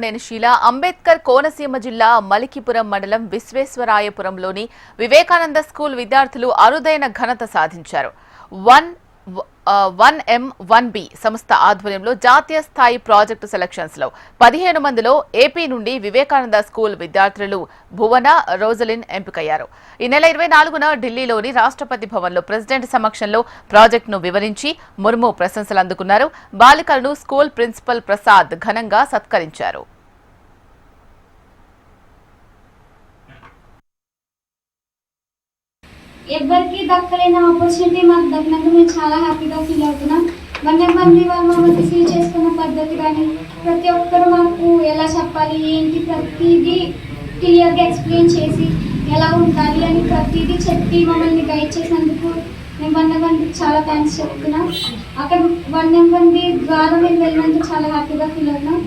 నేను శీలా. అంబేద్కర్ కోనసీమ జిల్లా మలికిపురం మండలం విశ్వేశ్వరాయపురంలోని వివేకానంద స్కూల్ విద్యార్థులు అరుదైన ఘనత సాధించారు. 1M1B సంస్థ ఆధ్వర్యంలో జాతీయ స్థాయి ప్రాజెక్టు సెలక్షన్స్ లో 15 మందిలో ఏపీ నుండి వివేకానంద స్కూల్ విద్యార్థులు భువన, రోజలిన్ ఎంపికయ్యారు. ఈ నెల 24న ఢిల్లీలోని రాష్ట్రపతి భవన్లో ప్రెసిడెంట్ సమక్షంలో ప్రాజెక్టును వివరించి ముర్ము ప్రశంసలు అందుకున్నారు. బాలికలను స్కూల్ ప్రిన్సిపల్ ప్రసాద్ ఘనంగా సత్కరించారు. ఎవరికి దక్కలేని ఆపర్చునిటీ మాకు దక్కినందుకు మేము చాలా హ్యాపీగా ఫీల్ అవుతున్నాం. 1M1B వాళ్ళు మమ్మల్ని రిసీవ్ చేసుకున్న పద్ధతి కానీ ప్రతి ఒక్కరు మాకు ఎలా చెప్పాలి ఏంటి ప్రతిదీ క్లియర్గా ఎక్స్ప్లెయిన్ చేసి ఎలా ఉండాలి అని ప్రతిదీ చెప్పి మమ్మల్ని గైడ్ చేసినందుకు మేము 1M1Bకి చాలా థ్యాంక్స్ చెప్తున్నాం. అక్కడ 1M1B ద్వారా మేము వెళ్ళినందుకు చాలా హ్యాపీగా ఫీల్ అవుతున్నాం.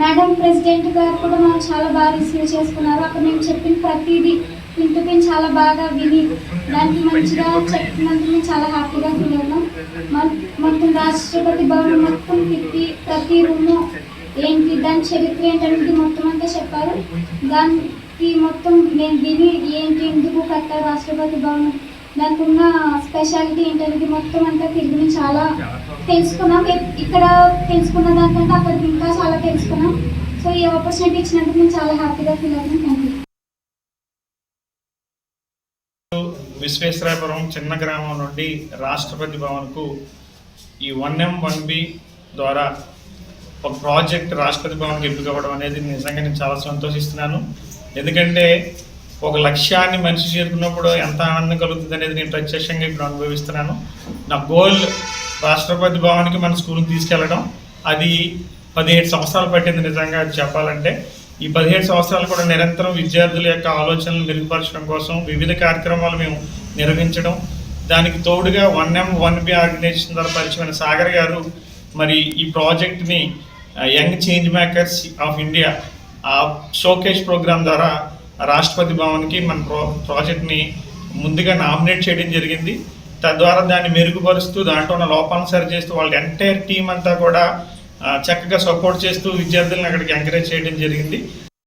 మేడం ప్రెసిడెంట్ గారు కూడా మనం చాలా బాగా రిసీవ్ చేసుకున్నారు. అక్కడ మేము చెప్పిన ప్రతిదీ ఇంటికి చాలా బాగా విని దానికి మంచిగా చెప్పినందుకు మేము చాలా హ్యాపీగా ఫీల్ అవుతాం. మొత్తం రాష్ట్రపతి భవన్ మొత్తం తిప్పి ప్రతి రూము ఏంటి దాని చరిత్ర ఏంటనేది మొత్తం అంతా చెప్పారు. దానికి మొత్తం మేము విని ఏంటి ఎందుకు కట్టారు రాష్ట్రపతి భవన్, దానికి ఉన్న స్పెషాలిటీ ఏంటనేది మొత్తం అంతా తిరిగి మేము చాలా తెలుసుకున్నాం. ఇక్కడ తెలుసుకున్న దానికంటే అక్కడికి ఇంకా చాలా తెలుసుకున్నాం. సో ఈ ఆపర్చునిటీ ఇచ్చినందుకు మేము చాలా హ్యాపీగా ఫీల్ అవుతాం. Thank you. విశ్వేశ్వరాయపురం చిన్న గ్రామం నుండి రాష్ట్రపతి భవన్కు ఈ 1M1B ద్వారా ఒక ప్రాజెక్ట్ రాష్ట్రపతి భవన్కి ఎంపిక అవ్వడం అనేది నిజంగా నేను చాలా సంతోషిస్తున్నాను. ఎందుకంటే ఒక లక్ష్యాన్ని మనిషి చేరుకున్నప్పుడు ఎంత ఆనందం కలుగుతుంది అనేది నేను ప్రత్యక్షంగా ఇప్పుడు అనుభవిస్తున్నాను. నా గోల్ రాష్ట్రపతి భవన్కి మన స్కూల్ని తీసుకెళ్ళడం. అది 17 సంవత్సరాలు పట్టింది నిజంగా చెప్పాలంటే. ఈ 17 సంవత్సరాలు కూడా నిరంతరం విద్యార్థుల యొక్క ఆలోచనలు మెరుగుపరచడం కోసం వివిధ కార్యక్రమాలు మేము నిర్వహించడం, దానికి తోడుగా 1M1B ఆర్గనైజేషన్ ద్వారా పరిచయమైన సాగర్ గారు మరి ఈ ప్రాజెక్ట్ని young change makers of India ఆ షోకేజ్ ప్రోగ్రామ్ ద్వారా రాష్ట్రపతి భవన్కి మన ప్రాజెక్ట్ని ముందుగా నామినేట్ చేయడం జరిగింది. తద్వారా దాన్ని మెరుగుపరుస్తూ దాంట్లో ఉన్న లోపాలను సరిచేస్తూ వాళ్ళ ఎంటైర్ టీం అంతా కూడా చక్కగా సపోర్ట్ చేస్తూ విద్యార్థులను అక్కడికి ఎంకరేజ్ చేయడం జరిగింది.